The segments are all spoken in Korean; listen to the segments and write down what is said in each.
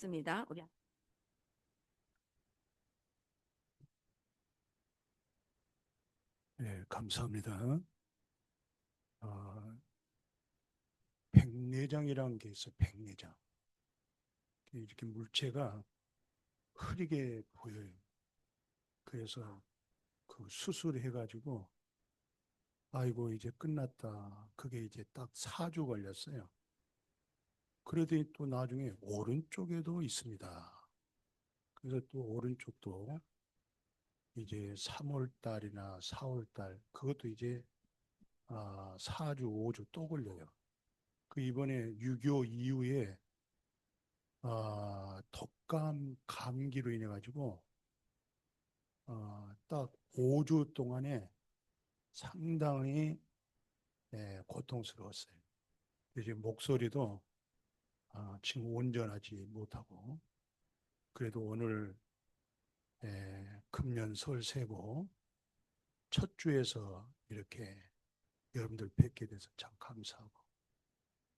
습니다. 우리 네, 감사합니다. 아, 백내장이라는 게 있어요. 백내장. 이렇게 물체가 흐리게 보여요. 그래서 그 수술해가지고 아이고 이제 끝났다. 그게 이제 딱 4주 걸렸어요. 그러더니 또 나중에 오른쪽에도 있습니다. 그래서 또 오른쪽도 이제 3월 달이나 4월 달 그것도 이제 4주, 5주 또 걸려요. 그 이번에 6.25 이후에 독감 감기로 인해 가지고 딱 5주 동안에 상당히 고통스러웠어요. 이제 목소리도 지금 온전하지 못하고 그래도 오늘 금년 설 세고 첫 주에서 이렇게 여러분들 뵙게 돼서 참 감사하고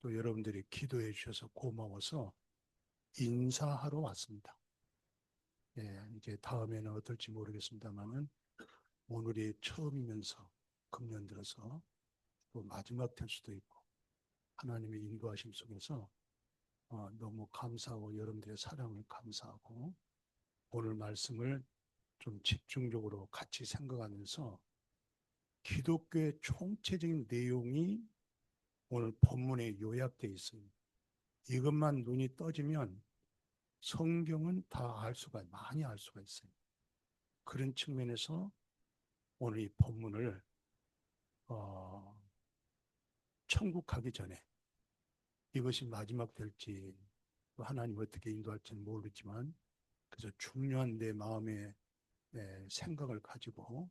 또 여러분들이 기도해 주셔서 고마워서 인사하러 왔습니다. 이제 다음에는 어떨지 모르겠습니다만은 오늘이 처음이면서 금년 들어서 또 마지막 될 수도 있고 하나님의 인도하심 속에서 너무 감사하고 여러분들의 사랑을 감사하고 오늘 말씀을 좀 집중적으로 같이 생각하면서 기독교의 총체적인 내용이 오늘 본문에 요약되어 있습니다. 이것만 눈이 떠지면 성경은 다 많이 알 수가 있어요. 그런 측면에서 오늘 이 본문을 어, 천국 가기 전에 이것이 마지막 될지 하나님 어떻게 인도할지는 모르지만 그래서 중요한 내 마음의 생각을 가지고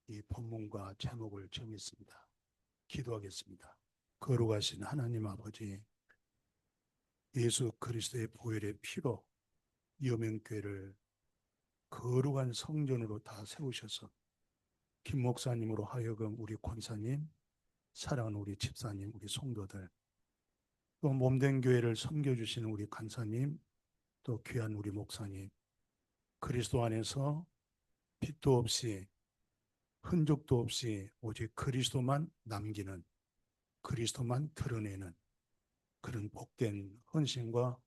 이 본문과 제목을 정했습니다. 기도하겠습니다. 거룩하신 하나님 아버지, 예수 그리스도의 보혈의 피로 여명교회를 거룩한 성전으로 다 세우셔서 김 목사님으로 하여금 우리 권사님, 사랑하는 우리 집사님, 우리 성도들, 또 몸된 교회를 섬겨주시는 우리 간사님, 또 귀한 우리 목사님, 그리스도 안에서 빛도 없이 흔적도 없이 오직 그리스도만 남기는 그리스도만 드러내는 그런 복된 헌신과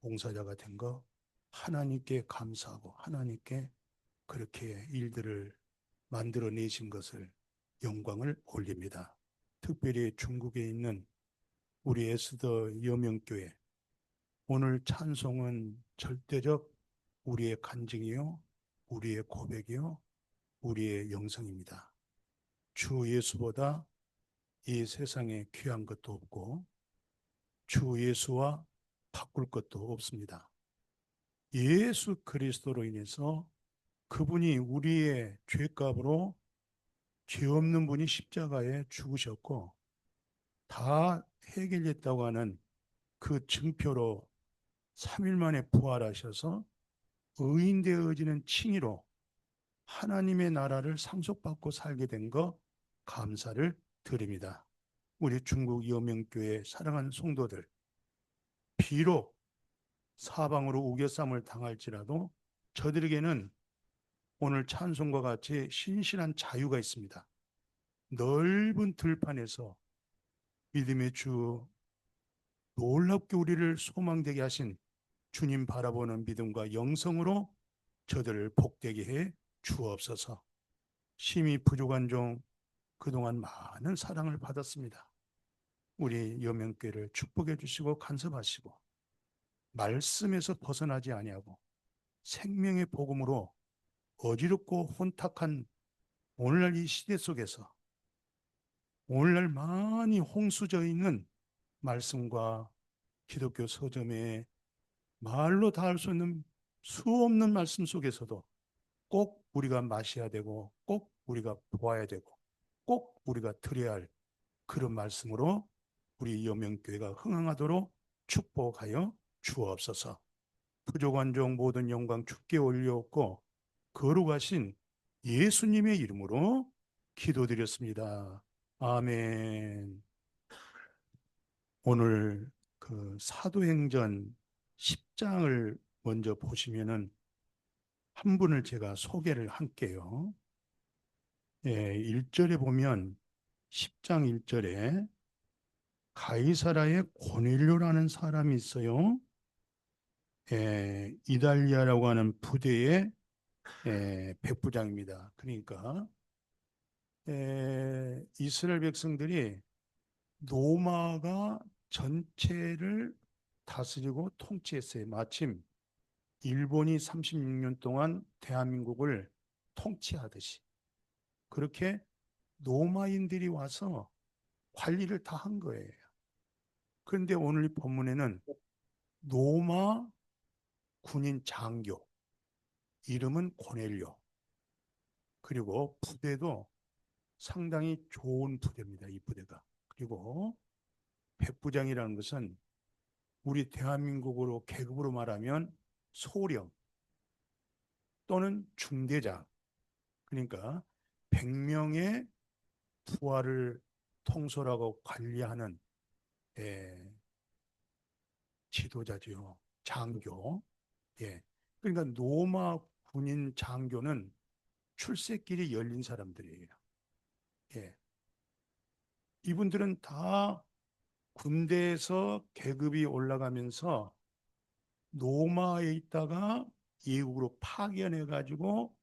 봉사자가 된 거 하나님께 감사하고 하나님께 그렇게 일들을 만들어내신 것을 영광을 올립니다. 특별히 중국에 있는 우리 에스더 여명교회 오늘 찬송은 절대적 우리의 간증이요 우리의 고백이요 우리의 영성입니다. 주 예수보다 이 세상에 귀한 것도 없고 주 예수와 바꿀 것도 없습니다. 예수 그리스도로 인해서 그분이 우리의 죄값으로 죄 없는 분이 십자가에 죽으셨고 다 해결됐다고 하는 그 증표로 3일 만에 부활하셔서 의인 되어지는 칭의로 하나님의 나라를 상속받고 살게 된 거 감사를 드립니다. 우리 중국 여명교회 사랑하는 성도들, 비록 사방으로 우겨쌈을 당할지라도 저들에게는 오늘 찬송과 같이 신실한 자유가 있습니다. 넓은 들판에서 믿음의 주 놀랍게 우리를 소망되게 하신 주님 바라보는 믿음과 영성으로 저들을 복되게 해 주옵소서. 심히 부족한 종 그동안 많은 사랑을 받았습니다. 우리 여명교회를 축복해 주시고 간섭하시고 말씀에서 벗어나지 아니하고 생명의 복음으로 어지럽고 혼탁한 오늘날 이 시대 속에서 오늘날 많이 홍수져 있는 말씀과 기독교 서점에 말로 다 할 수 있는 수없는 말씀 속에서도 꼭 우리가 마셔야 되고 꼭 우리가 보아야 되고 꼭 우리가 드려야 할 그런 말씀으로 우리 여명교회가 흥황하도록 축복하여 주옵소서. 부족한 종 모든 영광 주께 올려옵고 거룩하신 예수님의 이름으로 기도드렸습니다. 아멘. 오늘 그 사도행전 10장을 먼저 보시면은 한 분을 제가 소개를 할게요. 예, 1절에 보면 10장 1절에 가이사라의 고넬료라는 사람이 있어요. 예, 이달리아라고 하는 부대의 백부장입니다. 그러니까 이스라엘 백성들이 로마가 전체를 다스리고 통치했어요. 마침 일본이 36년 동안 대한민국을 통치하듯이 그렇게 로마인들이 와서 관리를 다 한 거예요. 그런데 오늘 이 본문에는 로마 군인 장교, 이름은 고넬료. 그리고 부대도 상당히 좋은 부대입니다. 이 부대가. 그리고 백부장이라는 것은 우리 대한민국으로 계급으로 말하면 소령 또는 중대장. 그러니까 100명의 부하를 통솔하고 관리하는 지도자죠. 장교. 예. 그러니까 로마 군인 장교는 출세길이 열린 사람들이에요. 예. 이분들은 다 군대에서 계급이 올라가면서 로마에 있다가 예국으로 파견해 가지고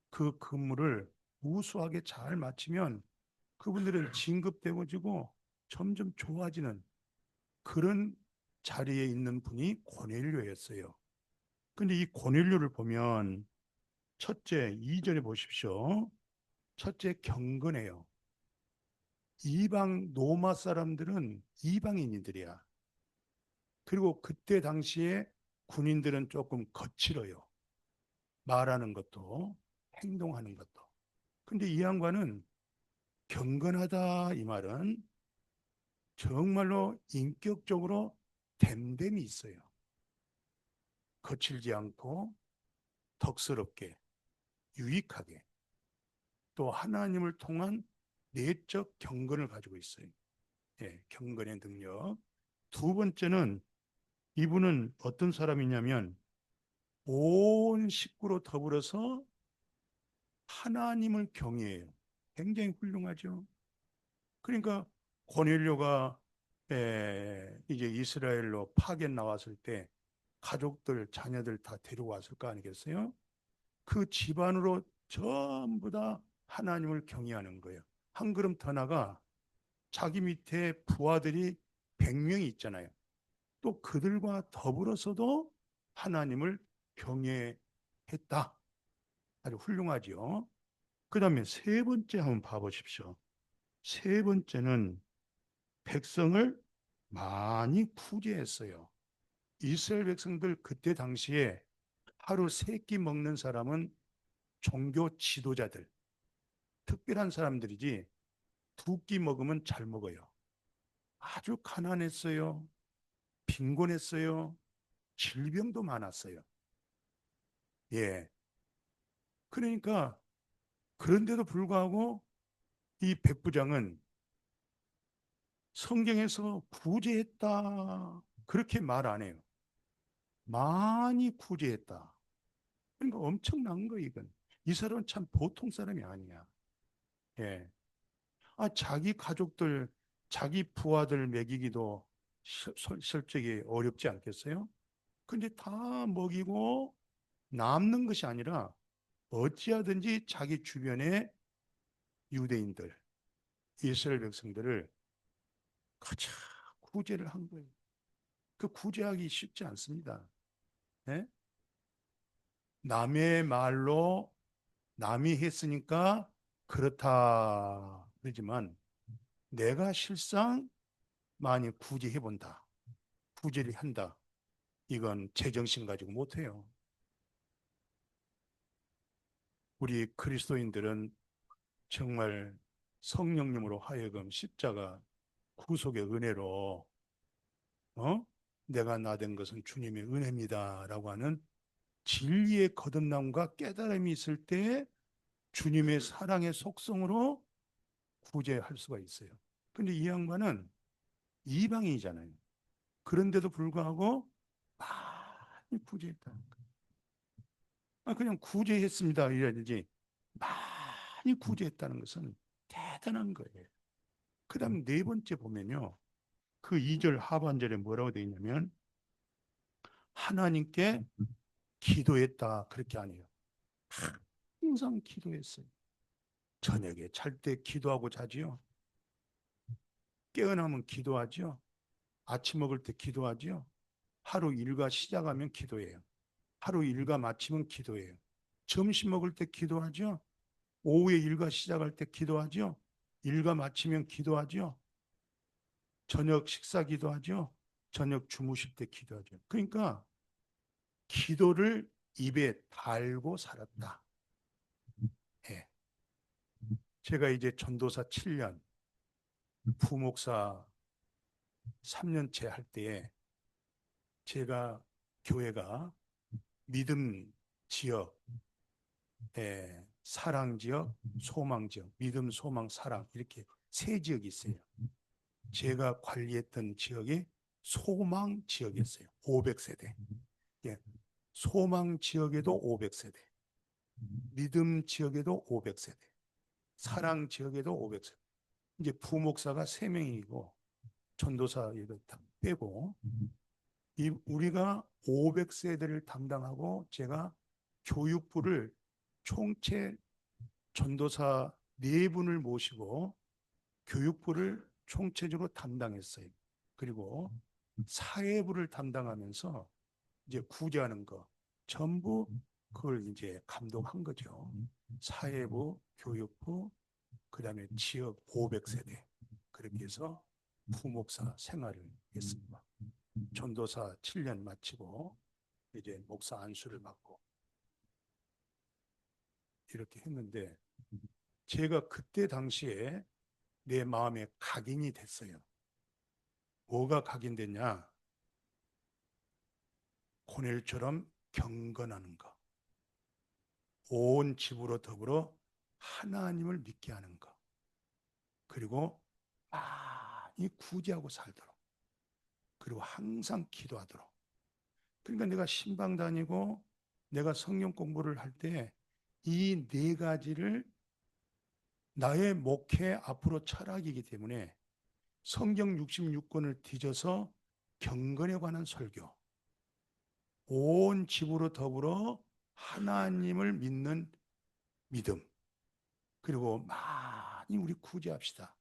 그 근무를 우수하게 잘 마치면 그분들은 진급되어지고 점점 좋아지는 그런 자리에 있는 분이 고넬료였어요. 근데 이 고넬료를 보면 첫째 2절에 보십시오. 첫째 경건해요. 이방 로마 사람들은 이방인들이야. 그리고 그때 당시에 군인들은 조금 거칠어요. 말하는 것도 행동하는 것도. 근데 이 양반은 경건하다 이 말은 정말로 인격적으로 됨됨이 있어요. 거칠지 않고 덕스럽게 유익하게 또 하나님을 통한 내적 경건을 가지고 있어요. 예, 경건의 능력. 두 번째는 이분은 어떤 사람이냐면 온 식구로 더불어서 하나님을 경외해요. 굉장히 훌륭하죠. 그러니까 고넬료가 이제 이스라엘로 파견 나왔을 때 가족들, 자녀들 다 데려왔을 거 아니겠어요? 그 집안으로 전부 다 하나님을 경외하는 거예요. 한 걸음 더 나가 자기 밑에 부하들이 100명이 있잖아요. 또 그들과 더불어서도 하나님을 경외했다. 아주 훌륭하지요. 그 다음에 세 번째 한번 봐보십시오. 세 번째는 백성을 많이 구제했어요. 이스라엘 백성들 그때 당시에 하루 세 끼 먹는 사람은 종교 지도자들, 특별한 사람들이지 두 끼 먹으면 잘 먹어요. 아주 가난했어요. 빈곤했어요. 질병도 많았어요. 예. 그러니까 그런데도 불구하고 이 백부장은 성경에서 구제했다. 그렇게 말 안 해요. 많이 구제했다. 그러니까 엄청난 거 이건. 이 사람은 참 보통 사람이 아니야. 예. 자기 가족들, 자기 부하들 먹이기도 솔직히 어렵지 않겠어요? 근데 다 먹이고 남는 것이 아니라 어찌하든지 자기 주변의 유대인들, 이스라엘 백성들을 가장 구제를 한 거예요. 그 구제하기 쉽지 않습니다. 네? 남의 말로 남이 했으니까 그렇다 그러지만 내가 실상 많이 구제해 본다. 구제를 한다. 이건 제정신 가지고 못해요. 우리 그리스도인들은 정말 성령님으로 하여금 십자가 구속의 은혜로 내가 나 된 것은 주님의 은혜입니다라고 하는 진리의 거듭남과 깨달음이 있을 때 주님의 사랑의 속성으로 구제할 수가 있어요. 근데 이 양반은 이방인이잖아요. 그런데도 불구하고 구제했다는 거예요. 그냥 구제했습니다 이래야지, 많이 구제했다는 것은 대단한 거예요. 그 다음 네 번째 보면요, 그 2절 하반절에 뭐라고 되어 있냐면 하나님께 기도했다 그렇게 안 해요. 항상 기도했어요. 저녁에 잘 때 기도하고 자지요. 깨어나면 기도하지요. 아침 먹을 때 기도하지요. 하루 일과 시작하면 기도해요. 하루 일과 마치면 기도해요. 점심 먹을 때 기도하죠. 오후에 일과 시작할 때 기도하죠. 일과 마치면 기도하죠. 저녁 식사 기도하죠. 저녁 주무실 때 기도하죠. 그러니까 기도를 입에 달고 살았다. 예. 제가 이제 전도사 7년, 부목사 3년째 할 때에 제가 교회가 믿음 지역, 사랑 지역, 소망 지역, 믿음, 소망, 사랑 이렇게 세 지역이 있어요. 제가 관리했던 지역이 소망 지역이었어요. 500세대. 예. 소망 지역에도 500세대, 믿음 지역에도 500세대, 사랑 지역에도 500세대. 이제 부목사가 3명이고 전도사 이거 다 빼고 우리가 500세대를 담당하고 제가 교육부를 총체 전도사 4분을 모시고 교육부를 총체적으로 담당했어요. 그리고 사회부를 담당하면서 이제 구제하는 거 전부 그걸 이제 감독한 거죠. 사회부, 교육부, 그다음에 지역 500세대 그렇게 해서 부목사 생활을 했습니다. 전도사 7년 마치고 이제 목사 안수를 받고 이렇게 했는데 제가 그때 당시에 내 마음에 각인이 됐어요. 뭐가 각인됐냐? 고넬처럼 경건하는 거. 온 집으로 더불어 하나님을 믿게 하는 것. 그리고 많이 구제하고 살도록. 그리고 항상 기도하도록. 그러니까 내가 신방 다니고 내가 성경 공부를 할 때 이 네 가지를 나의 목회 앞으로 철학이기 때문에 성경 66권을 뒤져서 경건에 관한 설교, 온 집으로 더불어 하나님을 믿는 믿음, 그리고 많이 우리 구제합시다.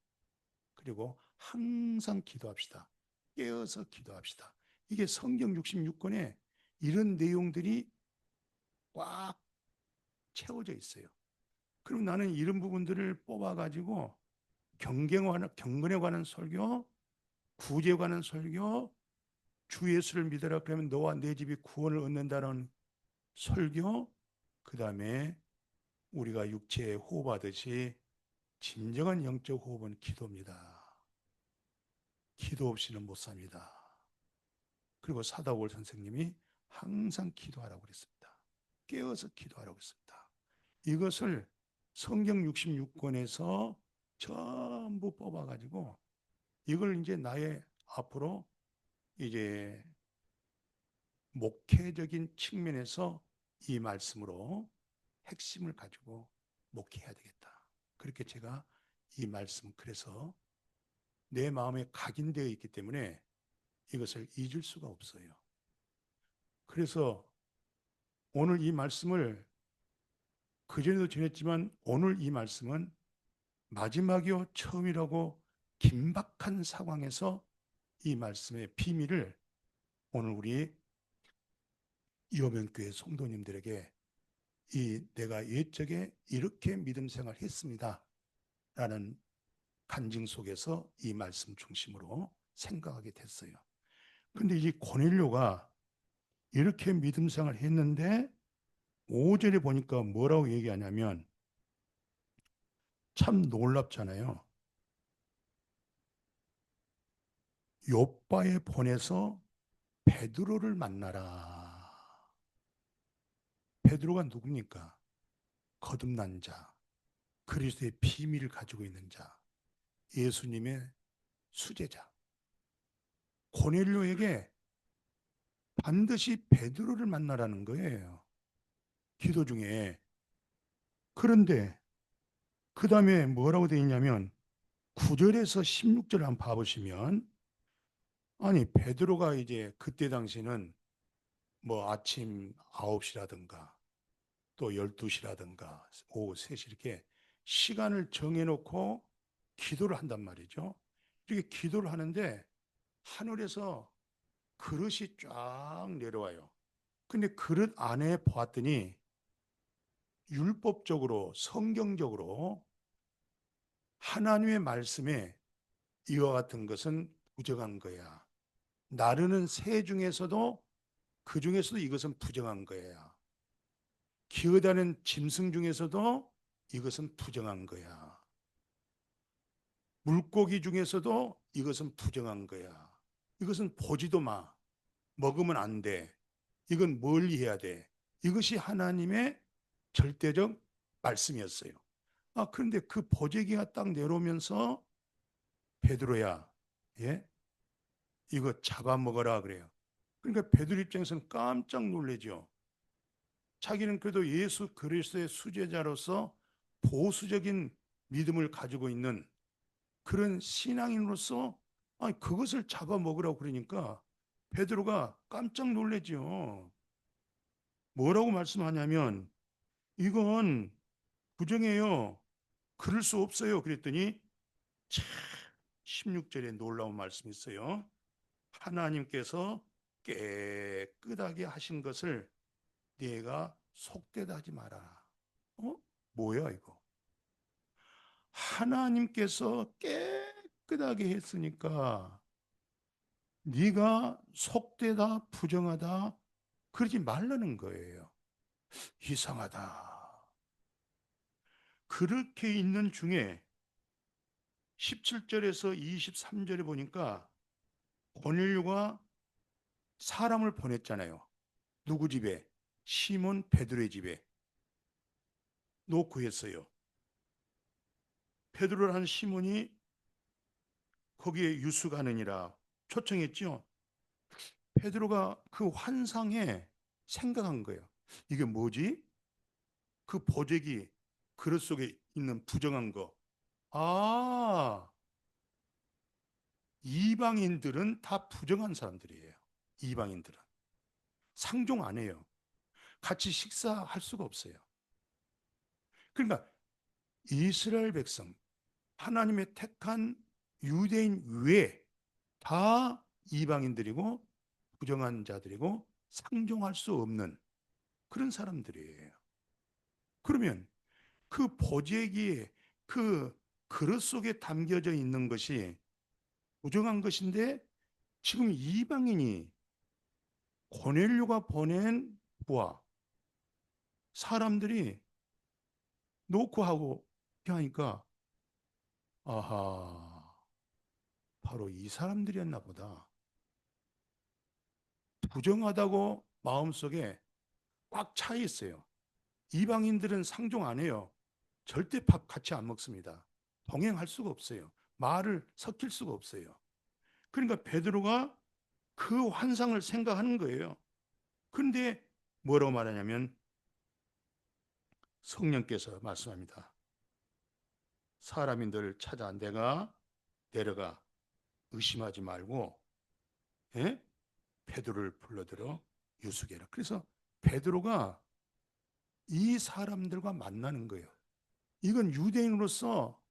그리고 항상 기도합시다. 깨어서 기도합시다. 이게 성경 66권에 이런 내용들이 꽉 채워져 있어요. 그럼 나는 이런 부분들을 뽑아가지고 경건에 관한 설교, 구제에 관한 설교, 주 예수를 믿어라 그러면 너와 내 집이 구원을 얻는다는 설교, 그 다음에 우리가 육체에 호흡하듯이 진정한 영적 호흡은 기도입니다. 기도 없이는 못 삽니다. 그리고 사다월 선생님이 항상 기도하라고 그랬습니다. 깨어서 기도하라고 했습니다. 이것을 성경 66권에서 전부 뽑아가지고 이걸 이제 나의 앞으로 이제 목회적인 측면에서 이 말씀으로 핵심을 가지고 목회해야 되겠다. 그렇게 제가 이 말씀 그래서 내 마음에 각인되어 있기 때문에 이것을 잊을 수가 없어요. 그래서 오늘 이 말씀을 그전에도 전했지만 오늘 이 말씀은 마지막이요 처음이라고 긴박한 상황에서 이 말씀의 비밀을 오늘 우리 이호명교회 성도님들에게 내가 옛적에 이렇게 믿음 생활 했습니다 라는 간증 속에서 이 말씀 중심으로 생각하게 됐어요. 그런데 이 고넬료가 이렇게 믿음 생활 했는데 5절에 보니까 뭐라고 얘기하냐면 참 놀랍잖아요. 욥바에 보내서 베드로를 만나라. 베드로가 누굽니까? 거듭난 자, 그리스도의 비밀을 가지고 있는 자, 예수님의 수제자. 고넬료에게 반드시 베드로를 만나라는 거예요. 기도 중에. 그런데 그 다음에 뭐라고 되어 있냐면 9절에서 16절을 한번 봐보시면, 아니 베드로가 이제 그때 당시는 뭐 아침 9시라든가 또 12시라든가 오후 3시 이렇게 시간을 정해놓고 기도를 한단 말이죠. 이렇게 기도를 하는데 하늘에서 그릇이 쫙 내려와요. 근데 그릇 안에 보았더니 율법적으로 성경적으로 하나님의 말씀에 이와 같은 것은 부정한 거야. 나르는 새 중에서도 그 중에서도 이것은 부정한 거야. 기어다니는 짐승 중에서도 이것은 부정한 거야. 물고기 중에서도 이것은 부정한 거야. 이것은 보지도 마. 먹으면 안 돼. 이건 멀리 해야 돼. 이것이 하나님의 절대적 말씀이었어요. 그런데 그 보재기가 딱 내려오면서 베드로야, 예? 이거 잡아먹어라 그래요. 그러니까 베드로 입장에서는 깜짝 놀라죠. 자기는 그래도 예수 그리스도의 수제자로서 보수적인 믿음을 가지고 있는 그런 신앙인으로서 그것을 잡아먹으라고 그러니까 베드로가 깜짝 놀라죠. 뭐라고 말씀하냐면 이건 부정해요. 그럴 수 없어요. 그랬더니 참 16절에 놀라운 말씀이 있어요. 하나님께서 깨끗하게 하신 것을 네가 속되다 하지 마라. 뭐야 이거? 하나님께서 깨끗하게 했으니까 네가 속되다 부정하다 그러지 말라는 거예요. 이상하다. 그렇게 있는 중에 17절에서 23절에 보니까 고넬료가 사람을 보냈잖아요. 누구 집에? 시몬 베드로의 집에 놓고 했어요. 베드로를 한 시몬이 거기에 유숙하느니라 초청했죠. 베드로가 그 환상에 생각한 거예요. 이게 뭐지? 그 보재기 그릇 속에 있는 부정한 거. 아, 이방인들은 다 부정한 사람들이에요. 이방인들은. 상종 안 해요. 같이 식사할 수가 없어요. 그러니까 이스라엘 백성, 하나님의 택한 유대인 외에 다 이방인들이고 부정한 자들이고 상종할 수 없는 그런 사람들이에요. 그러면 그 보재기에 그 그릇 속에 담겨져 있는 것이 부정한 것인데 지금 이방인이 고넬료가 보낸 부하 사람들이 놓고 하고 하니까 아하 바로 이 사람들이었나 보다. 부정하다고 마음속에 꽉 차 있어요. 이방인들은 상종 안 해요. 절대 밥 같이 안 먹습니다. 동행할 수가 없어요. 말을 섞일 수가 없어요. 그러니까 베드로가 그 환상을 생각하는 거예요. 그런데 뭐라고 말하냐면 성령께서 말씀합니다. 사람인들 찾아 내가 내려가 의심하지 말고 예? 베드로를 불러들어 유숙해라. 그래서 베드로가 이 사람들과 만나는 거예요. 이건 유대인으로서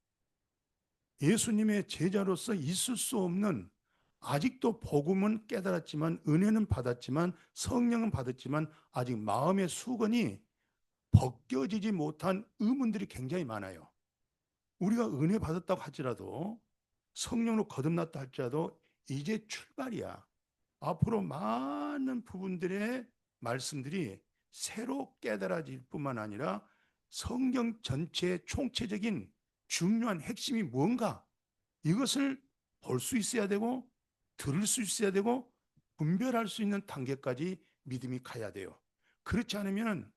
예수님의 제자로서 있을 수 없는 아직도 복음은 깨달았지만 은혜는 받았지만 성령은 받았지만 아직 마음의 수건이 벗겨지지 못한 의문들이 굉장히 많아요. 우리가 은혜 받았다고 할지라도 성령으로 거듭났다 할지라도 이제 출발이야. 앞으로 많은 부분들의 말씀들이 새로 깨달아질 뿐만 아니라 성경 전체의 총체적인 중요한 핵심이 뭔가 이것을 볼 수 있어야 되고 들을 수 있어야 되고 분별할 수 있는 단계까지 믿음이 가야 돼요. 그렇지 않으면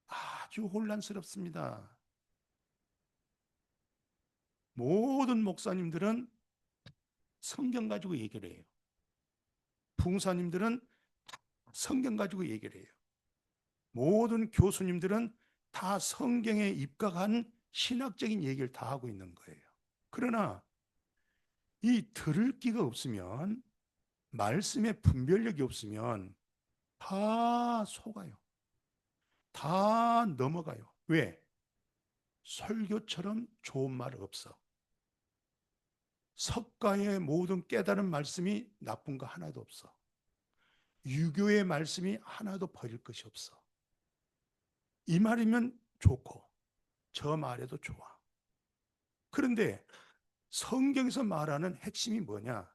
아주 혼란스럽습니다. 모든 목사님들은 성경 가지고 얘기를 해요. 부흥사님들은 성경 가지고 얘기를 해요. 모든 교수님들은 다 성경에 입각한 신학적인 얘기를 다 하고 있는 거예요. 그러나 이 들을 기가 없으면, 말씀의 분별력이 없으면 다 속아요. 다 넘어가요. 왜? 설교처럼 좋은 말 없어. 석가의 모든 깨달은 말씀이 나쁜 거 하나도 없어. 유교의 말씀이 하나도 버릴 것이 없어. 이 말이면 좋고 저 말에도 좋아. 그런데 성경에서 말하는 핵심이 뭐냐?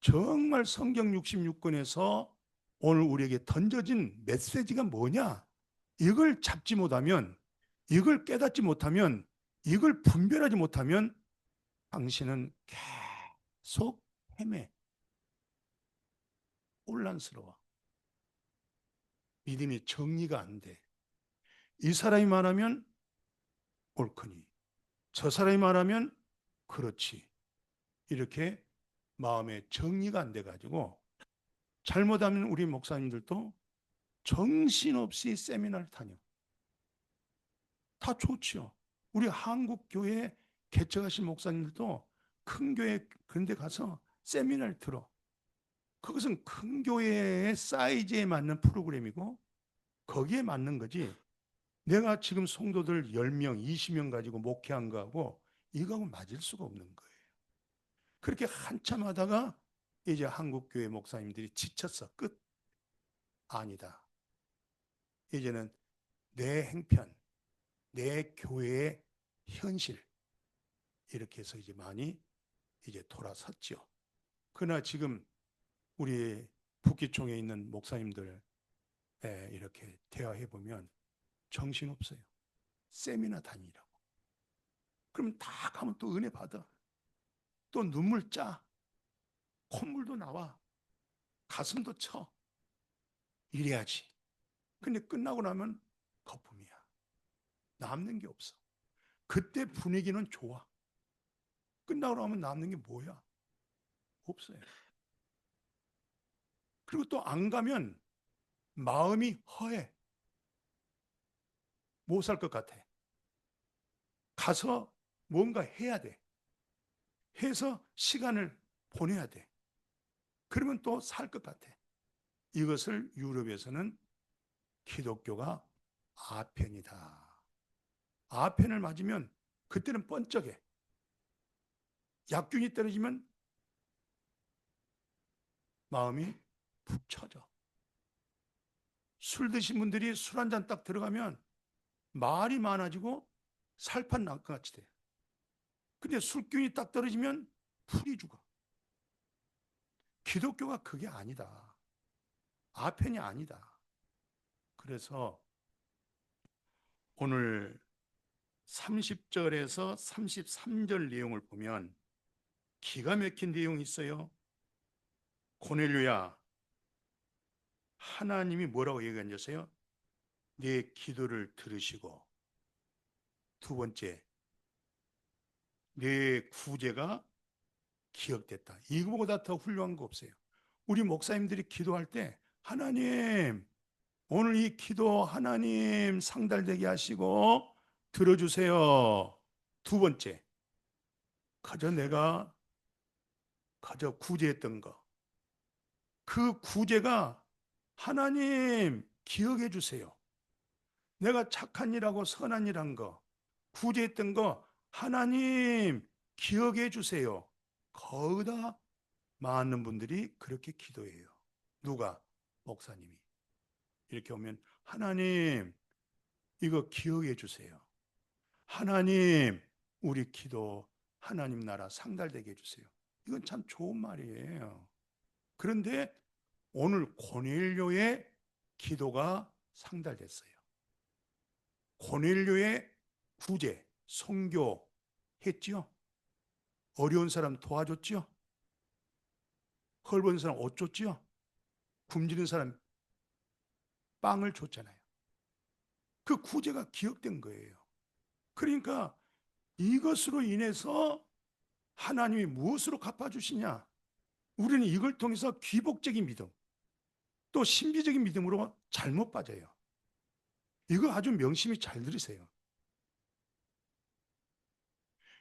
정말 성경 66권에서 오늘 우리에게 던져진 메시지가 뭐냐? 이걸 잡지 못하면, 이걸 깨닫지 못하면, 이걸 분별하지 못하면 당신은 계속 헤매, 혼란스러워. 믿음이 정리가 안 돼. 이 사람이 말하면 옳거니, 저 사람이 말하면 그렇지. 이렇게 마음에 정리가 안 돼가지고 잘못하면 우리 목사님들도 정신없이 세미나를 다녀. 다 좋지요. 우리 한국교회 개척하신 목사님들도 큰 교회 그런 데 가서 세미나를 들어. 그것은 큰 교회의 사이즈에 맞는 프로그램이고 거기에 맞는 거지. 내가 지금 성도들 10명, 20명 가지고 목회한 거하고 이거하고 맞을 수가 없는 거예요. 그렇게 한참 하다가 이제 한국교회 목사님들이 지쳤어. 끝. 아니다. 이제는 내 행편, 내 교회의 현실, 이렇게 해서 이제 많이 이제 돌아섰죠. 그러나 지금 우리 북기총에 있는 목사님들 이렇게 대화해 보면 정신없어요. 세미나 다니라고. 그럼 다 가면 또 은혜 받아. 또 눈물 짜. 콧물도 나와. 가슴도 쳐. 이래야지. 근데 끝나고 나면 거품이야. 남는 게 없어. 그때 분위기는 좋아. 끝나고 나면 남는 게 뭐야? 없어요. 그리고 또 안 가면 마음이 허해. 못 살 것 같아. 가서 뭔가 해야 돼. 해서 시간을 보내야 돼. 그러면 또 살 것 같아. 이것을 유럽에서는 기독교가 아편이다. 아편을 맞으면 그때는 번쩍해. 약균이 떨어지면 마음이 푹 처져. 술 드신 분들이 술 한 잔 딱 들어가면 말이 많아지고 살판 날 것 같이 돼. 근데 술균이 딱 떨어지면 풀이 죽어. 기독교가 그게 아니다. 아편이 아니다. 그래서 오늘 30절에서 33절 내용을 보면 기가 막힌 내용이 있어요. 고넬료야, 하나님이 뭐라고 얘기하셨어요? 내 기도를 들으시고, 두 번째, 내 구제가 기억됐다. 이거보다 더 훌륭한 거 없어요. 우리 목사님들이 기도할 때 하나님, 오늘 이 기도 하나님 상달되게 하시고 들어주세요. 두 번째, 내가 구제했던 거, 그 구제가 하나님 기억해 주세요. 내가 착한 일하고 선한 일 한 거, 구제했던 거 하나님 기억해 주세요. 거기다 많은 분들이 그렇게 기도해요. 누가? 목사님이. 이렇게 오면 하나님 이거 기억해 주세요. 하나님 우리 기도 하나님 나라 상달되게 해주세요. 이건 참 좋은 말이에요. 그런데 오늘 고넬료의 기도가 상달됐어요. 고넬료의 구제, 선교 했죠. 어려운 사람 도와줬죠. 헐벗은 사람 옷 줬죠. 굶주린 사람 빵을 줬잖아요. 그 구제가 기억된 거예요. 그러니까 이것으로 인해서 하나님이 무엇으로 갚아주시냐? 우리는 이걸 통해서 귀복적인 믿음, 또 신비적인 믿음으로 잘못 빠져요. 이거 아주 명심히 잘 들으세요.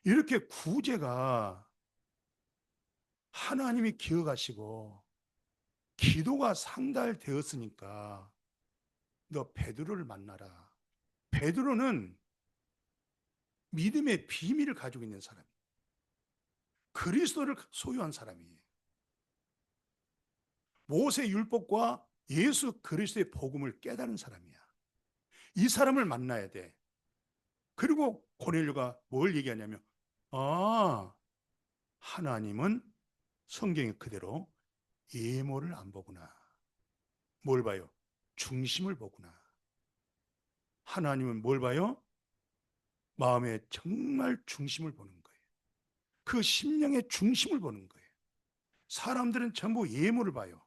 이렇게 구제가 하나님이 기억하시고 기도가 상달되었으니까 너 베드로를 만나라. 베드로는 믿음의 비밀을 가지고 있는 사람이에요. 그리스도를 소유한 사람이에요. 모세 율법과 예수 그리스도의 복음을 깨달은 사람이야. 이 사람을 만나야 돼. 그리고 고넬료가 뭘 얘기하냐면, 아, 하나님은 성경에 그대로 예모를 안 보구나. 뭘 봐요? 중심을 보구나. 하나님은 뭘 봐요? 마음의 정말 중심을 보는 거예요. 그 심령의 중심을 보는 거예요. 사람들은 전부 예모를 봐요.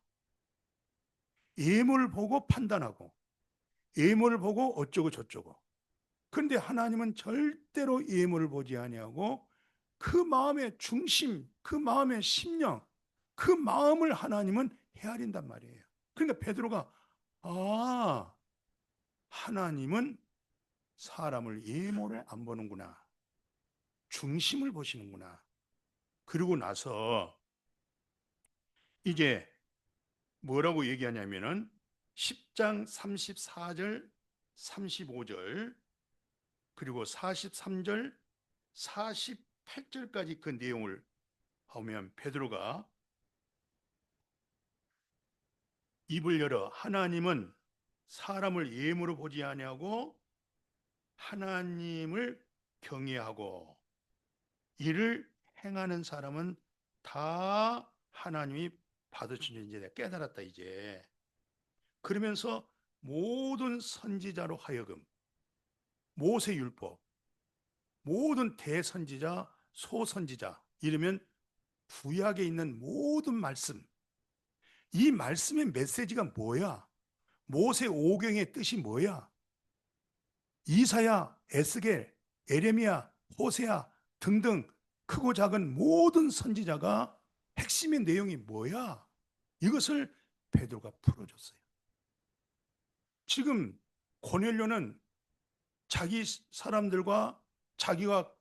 예모를 보고 판단하고, 예모를 보고 어쩌고 저쩌고. 그런데 하나님은 절대로 예모를 보지 아니하고 그 마음의 중심, 그 마음의 심령, 그 마음을 하나님은 헤아린단 말이에요. 그러니까 베드로가 아, 하나님은 사람을 예모를 안 보는구나. 중심을 보시는구나. 그러고 나서 이제 뭐라고 얘기하냐면은 10장 34절, 35절, 그리고 43절, 48절까지 그 내용을 보면 베드로가 입을 열어 하나님은 사람을 예물로 보지 아니하고 하나님을 경외하고 이를 행하는 사람은 다 하나님이 받으신 이제 내가 깨달았다 이제. 그러면서 모든 선지자로 하여금 모세 율법, 모든 대선지자, 소선지자 이러면 구약에 있는 모든 말씀, 이 말씀의 메시지가 뭐야? 모세 오경의 뜻이 뭐야? 이사야, 에스겔, 에레미야, 호세야 등등 크고 작은 모든 선지자가 핵심의 내용이 뭐야? 이것을 베드로가 풀어줬어요. 지금 고넬료는 자기 사람들과 자기가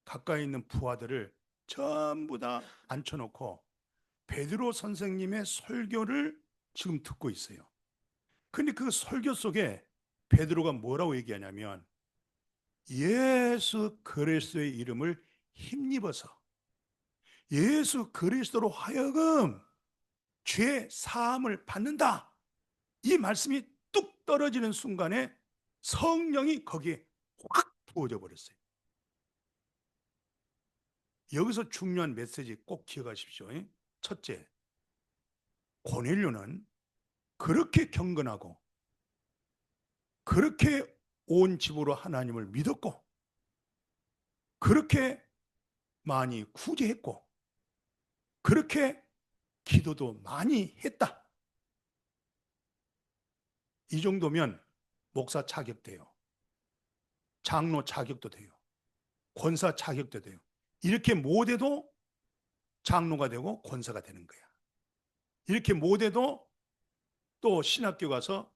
가까이 있는 부하들을 전부 다 앉혀놓고 베드로 선생님의 설교를 지금 듣고 있어요. 근데 그 설교 속에 베드로가 뭐라고 얘기하냐면 예수 그리스도의 이름을 힘입어서 예수 그리스도로 하여금 죄 사함을 받는다. 이 말씀이 뚝 떨어지는 순간에 성령이 거기에 확 부어져 버렸어요. 여기서 중요한 메시지 꼭 기억하십시오. 첫째, 고넬료는 그렇게 경건하고 그렇게 온 집으로 하나님을 믿었고 그렇게 많이 구제했고 그렇게 기도도 많이 했다. 이 정도면 목사 자격돼요. 장로 자격도 돼요. 권사 자격도 돼요. 이렇게 못해도 장로가 되고 권사가 되는 거야. 이렇게 못해도 또 신학교 가서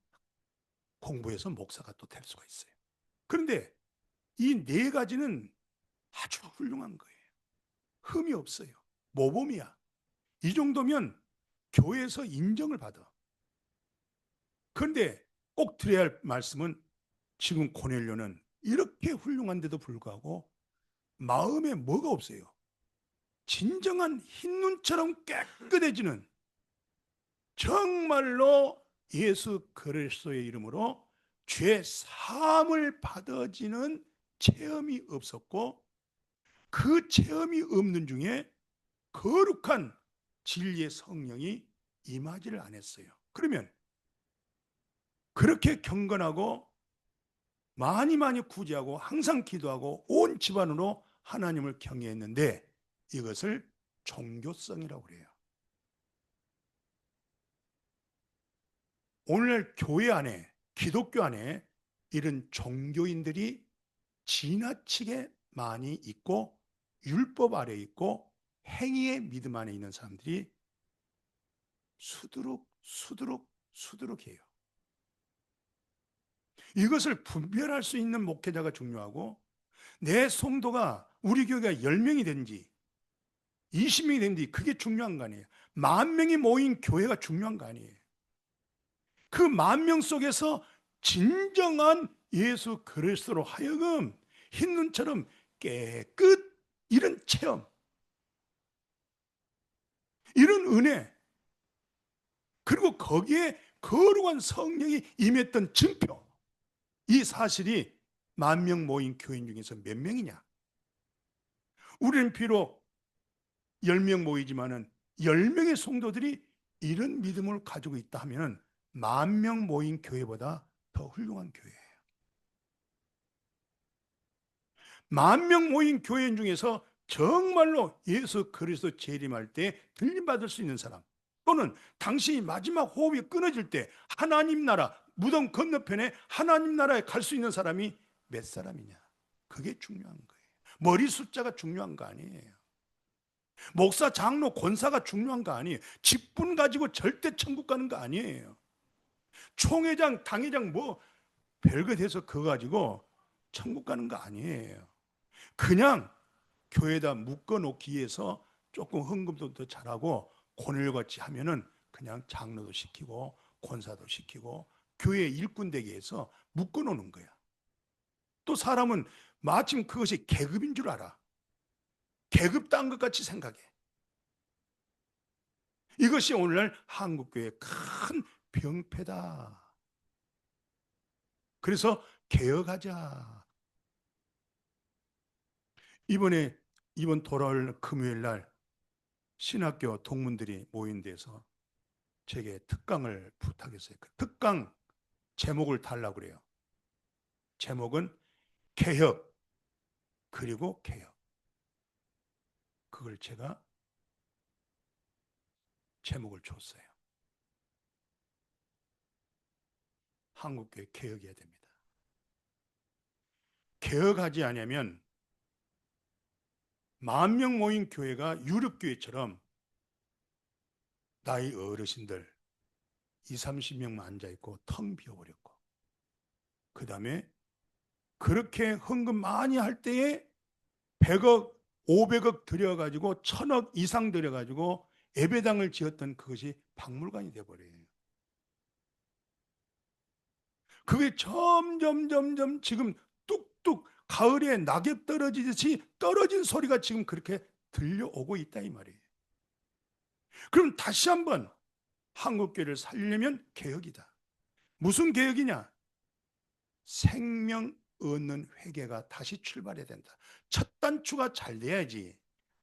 공부해서 목사가 또 될 수가 있어요. 그런데 이 네 가지는 아주 훌륭한 거예요. 흠이 없어요. 모범이야. 이 정도면 교회에서 인정을 받아. 그런데 꼭 드려야 할 말씀은 지금 고넬료는 이렇게 훌륭한데도 불구하고 마음에 뭐가 없어요. 진정한 흰눈처럼 깨끗해지는 정말로 예수 그리스도의 이름으로 죄 사함을 받아지는 체험이 없었고 그 체험이 없는 중에 거룩한 진리의 성령이 임하지를 않았어요. 그러면 그렇게 경건하고 많이 구제하고 항상 기도하고 온 집안으로 하나님을 경외했는데 이것을 종교성이라고 그래요. 오늘날 교회 안에 기독교 안에 이런 종교인들이 지나치게 많이 있고 율법 아래 있고 행위의 믿음 안에 있는 사람들이 수두룩해요. 이것을 분별할 수 있는 목회자가 중요하고, 내 성도가 우리 교회가 10명이 된지 20명이 된지 그게 중요한 거 아니에요. 10,000명이 모인 교회가 중요한 거 아니에요. 그 10,000명 속에서 진정한 예수 그리스도로 하여금 흰눈처럼 깨끗, 이런 체험, 이런 은혜, 그리고 거기에 거룩한 성령이 임했던 증표, 이 사실이 10,000명 모인 교인 중에서 몇 명이냐? 우리는 비록 10명 모이지만은 10명의 성도들이 이런 믿음을 가지고 있다 하면 10,000명 모인 교회보다 더 훌륭한 교회예요. 10,000명 모인 교인 중에서 정말로 예수 그리스도 재림할 때 들림받을 수 있는 사람, 또는 당신이 마지막 호흡이 끊어질 때 하나님 나라, 무덤 건너편에 하나님 나라에 갈 수 있는 사람이 몇 사람이냐? 그게 중요한 거예요. 머리 숫자가 중요한 거 아니에요. 목사, 장로, 권사가 중요한 거 아니에요. 직분 가지고 절대 천국 가는 거 아니에요. 총회장, 당회장 뭐 별거 돼서 그거 가지고 천국 가는 거 아니에요. 그냥 교회에다 묶어놓기 위해서 조금 헌금도 더 잘하고 권율같이 하면은 그냥 장로도 시키고 권사도 시키고 교회 일꾼 되게 해서 묶어놓는 거야. 또 사람은 마침 그것이 계급인 줄 알아. 계급 딴 것 같이 생각해. 이것이 오늘날 한국교회의 큰 병폐다. 그래서 개혁하자. 이번 돌아올 금요일 날 신학교 동문들이 모인 데서 제게 특강을 부탁했어요. 그 특강 제목을 달라고 그래요. 제목은 개혁, 그리고 개혁. 그걸 제가 제목을 줬어요. 한국교회 개혁해야 됩니다. 개혁하지 않으면 10,000명 모인 교회가 유럽교회처럼 나이 어르신들 20-30명만 앉아있고 텅 비어버렸고, 그 다음에 그렇게 헌금 많이 할 때에 100억, 500억 들여가지고 1,000억 이상 들여가지고 예배당을 지었던 그것이 박물관이 돼버려요. 그게 점점 지금 뚝뚝 가을에 낙엽 떨어지듯이 떨어진 소리가 지금 그렇게 들려오고 있다 이 말이에요. 그럼 다시 한번 한국교회를 살리려면 개혁이다. 무슨 개혁이냐? 생명 얻는 회개가 다시 출발해야 된다. 첫 단추가 잘 돼야지.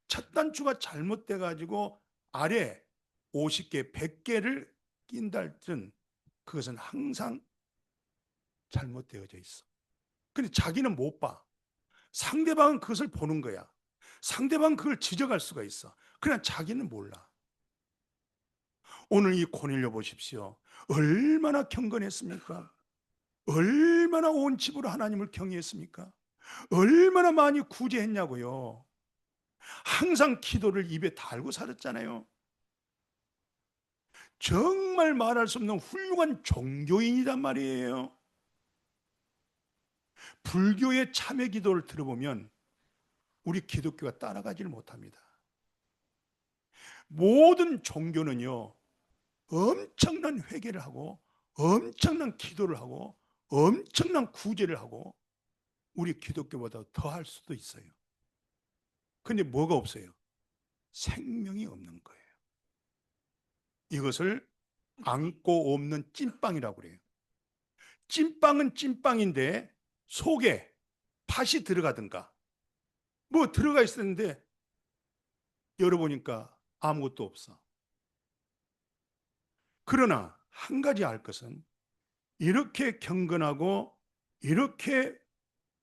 첫 단추가 잘못돼 가지고 아래 50개, 100개를 낀다 할땐 그것은 항상 잘못되어져 있어. 근데 자기는 못 봐. 상대방은 그것을 보는 거야. 상대방은 그걸 지적할 수가 있어. 그러나 자기는 몰라. 오늘 이 고넬료 보십시오. 얼마나 경건했습니까? 얼마나 온 집으로 하나님을 경외했습니까? 얼마나 많이 구제했냐고요. 항상 기도를 입에 달고 살았잖아요. 정말 말할 수 없는 훌륭한 종교인이란 말이에요. 불교의 참회 기도를 들어보면 우리 기독교가 따라가지를 못합니다. 모든 종교는요, 엄청난 회개를 하고 엄청난 기도를 하고 엄청난 구제를 하고 우리 기독교보다 더 할 수도 있어요. 근데 뭐가 없어요? 생명이 없는 거예요. 이것을 안고 없는 찐빵이라고 그래요. 찐빵은 찐빵인데 속에 팥이 들어가든가 뭐 들어가 있었는데 열어보니까 아무것도 없어. 그러나 한 가지 알 것은 이렇게 경건하고 이렇게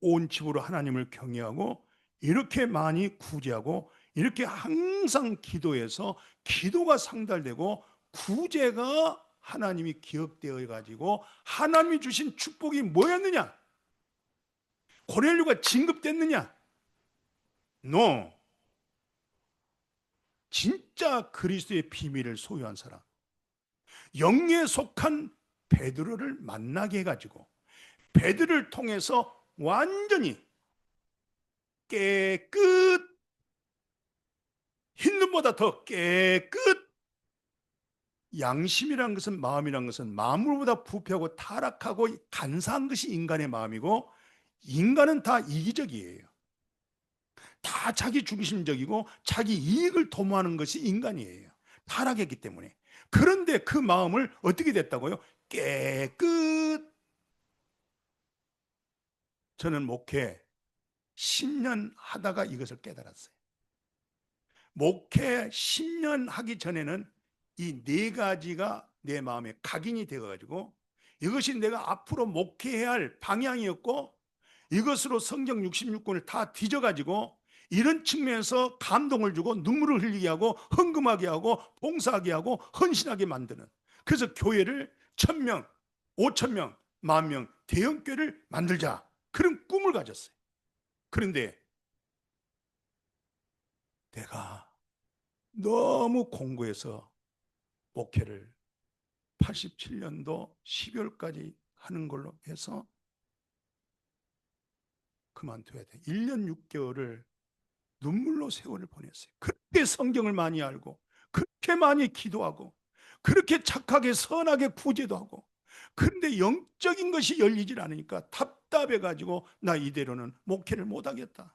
온 집으로 하나님을 경외하고 이렇게 많이 구제하고 이렇게 항상 기도해서 기도가 상달되고 구제가 하나님이 기억되어 가지고 하나님이 주신 축복이 뭐였느냐? 고넬료가 진급됐느냐? No. 진짜 그리스도의 비밀을 소유한 사람, 영에 속한 베드로를 만나게 해가지고 베드로를 통해서 완전히 깨끗, 흰눈보다 더 깨끗. 양심이란 것은, 마음이란 것은 만물보다 부패하고 타락하고 간사한 것이 인간의 마음이고, 인간은 다 이기적이에요. 다 자기 중심적이고 자기 이익을 도모하는 것이 인간이에요. 타락했기 때문에. 그런데 그 마음을 어떻게 됐다고요? 깨끗. 저는 목회 10년 하다가 이것을 깨달았어요. 목회 10년 하기 전에는 이 네 가지가 내 마음에 각인이 되어가지고 이것이 내가 앞으로 목회해야 할 방향이었고, 이것으로 성경 66권을 다 뒤져가지고 이런 측면에서 감동을 주고 눈물을 흘리게 하고 헌금하게 하고 봉사하게 하고 헌신하게 만드는, 그래서 교회를 1000명, 5000명, 10,000명 대형교회를 만들자, 그런 꿈을 가졌어요. 그런데 내가 너무 공고해서 목회를 87년도 12월까지 하는 걸로 해서 그만둬야 돼. 1년 6개월을 눈물로 세월을 보냈어요. 그렇게 성경을 많이 알고, 그렇게 많이 기도하고, 그렇게 착하게 선하게 구제도 하고, 그런데 영적인 것이 열리질 않으니까 답답해가지고 나 이대로는 목회를 못하겠다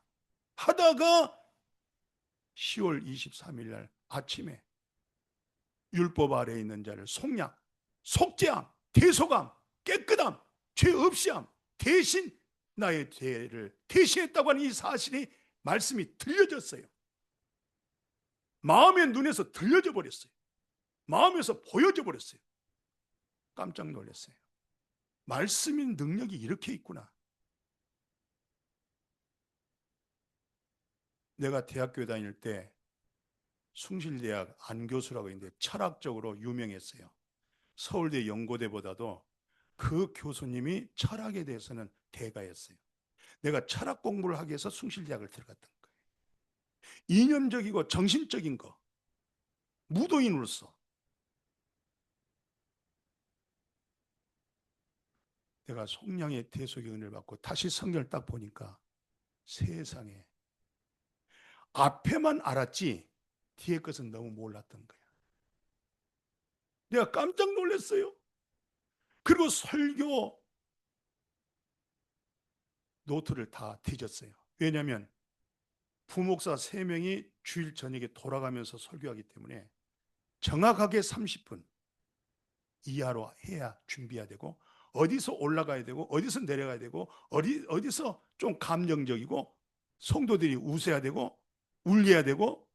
하다가 10월 23일 날 아침에 율법 아래에 있는 자를 속량, 속죄함, 대속함, 깨끗함, 죄 없이함 대신 나의 죄를 대신했다고 하는 이 사실이 말씀이 들려졌어요. 마음의 눈에서 들려져 버렸어요. 마음에서 보여져 버렸어요. 깜짝 놀랐어요. 말씀인 능력이 이렇게 있구나. 내가 대학교 다닐 때 숭실대학 안교수라고 있는데 철학적으로 유명했어요. 서울대 연고대보다도 그 교수님이 철학에 대해서는 대가였어요. 내가 철학 공부를 하기 위해서 숭실대학을 들어갔던 거예요. 이념적이고 정신적인 거, 무도인으로서 내가 속량의 대속의 은혜를 받고 다시 성경을 딱 보니까 세상에 앞에만 알았지 뒤에 것은 너무 몰랐던 거야. 내가 깜짝 놀랐어요. 그리고 설교 노트를 다 뒤졌어요. 왜냐하면 부목사 3명이 주일 저녁에 돌아가면서 설교하기 때문에 정확하게 30분 이하로 해야 준비해야 되고, 어디서 올라가야 되고 어디서 내려가야 되고 어디서 좀 감정적이고 성도들이 웃어야 되고 울려야 되고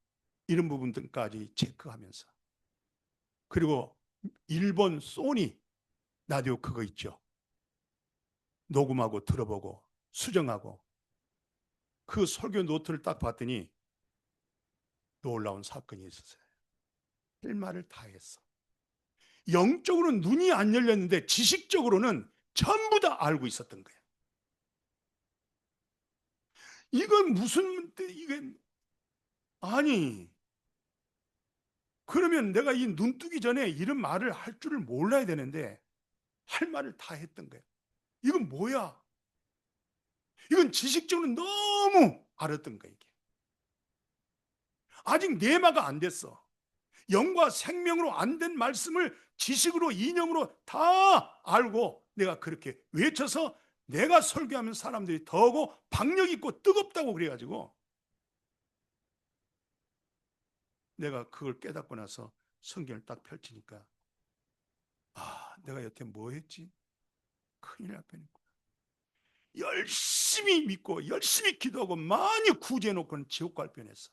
이런 부분들까지 체크하면서, 그리고 일본 소니 라디오 그거 있죠. 녹음하고 들어보고 수정하고, 그 설교 노트를 딱 봤더니 놀라운 사건이 있었어요. 할 말을 다 했어. 영적으로는 눈이 안 열렸는데 지식적으로는 전부 다 알고 있었던 거예요. 이건 무슨, 이게 아니, 그러면 내가 이 눈 뜨기 전에 이런 말을 할 줄을 몰라야 되는데 할 말을 다 했던 거예요. 이건 뭐야? 이건 지식적으로 너무 알았던 거예요. 이게 아직 내마가 안 됐어. 영과 생명으로 안 된 말씀을 지식으로 이념으로 다 알고 내가 그렇게 외쳐서 내가 설교하면 사람들이 더고 박력 있고 뜨겁다고 그래가지고 내가 그걸 깨닫고 나서 성경을 딱 펼치니까, 아, 내가 여태 뭐 했지? 큰일 날 뻔했구나. 열심히 믿고 열심히 기도하고 많이 구제해놓고는 지옥 갈 뻔했어.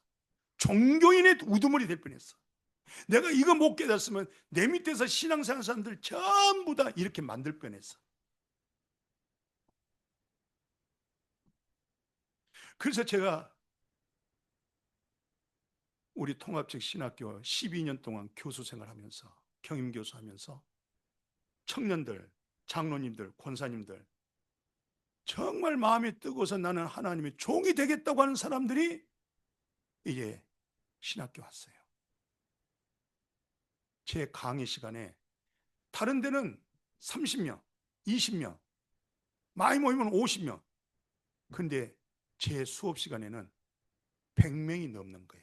종교인의 우두머리 될 뻔했어. 내가 이거 못 깨닫으면 내 밑에서 신앙생활 사람들 전부 다 이렇게 만들 뻔했어. 그래서 제가 우리 통합적 신학교 12년 동안 교수 생활하면서, 경임교수 하면서 청년들, 장로님들, 권사님들 정말 마음이 뜨거워서 나는 하나님의 종이 되겠다고 하는 사람들이 이제 신학교 왔어요. 제 강의 시간에 다른 데는 30명, 20명, 많이 모이면 50명. 근데 제 수업 시간에는 100명이 넘는 거야.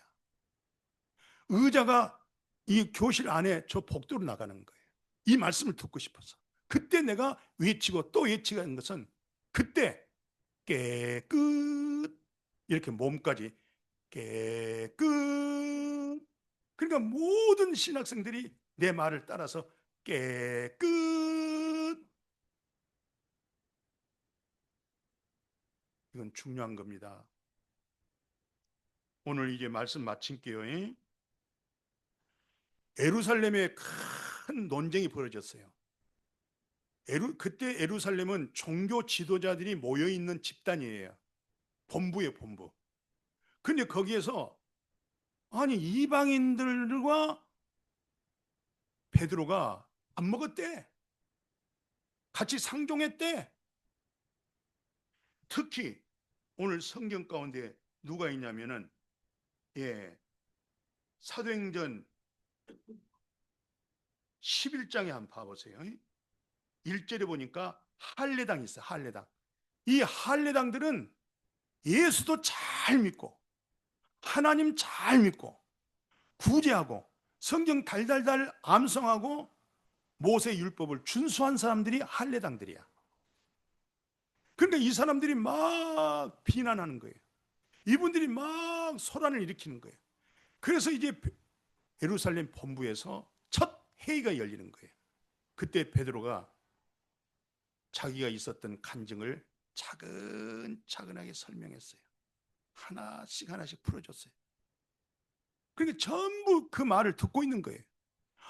의자가 이 교실 안에 저 복도로 나가는 거예요. 이 말씀을 듣고 싶어서. 그때 내가 외치고 또 외치는 것은 그때 깨끗 이렇게 몸까지 깨끗. 그러니까 모든 신학생들이 내 말을 따라서 깨끗. 이건 중요한 겁니다. 오늘 이제 말씀 마칠게요. 예루살렘에 큰 논쟁이 벌어졌어요. 그때 예루살렘은 종교 지도자들이 모여있는 집단이에요. 본부예요, 본부. 근데 거기에서 아니 이방인들과 베드로가 밥 먹었대. 같이 상종했대. 특히 오늘 성경 가운데 누가 있냐면은 사도행전 11장에 한번 봐보세요. 1절에 보니까 할례당이 있어요. 할례당. 이 할례당들은 예수도 잘 믿고 하나님 잘 믿고 구제하고 성경 달달달 암송하고 모세 율법을 준수한 사람들이 할례당들이야. 그러니까 이 사람들이 막 비난하는 거예요. 이분들이 막 소란을 일으키는 거예요. 그래서 이제 예루살렘 본부에서 첫 회의가 열리는 거예요. 그때 베드로가 자기가 있었던 간증을 차근차근하게 설명했어요. 하나씩 하나씩 풀어줬어요. 그러니까 전부 그 말을 듣고 있는 거예요.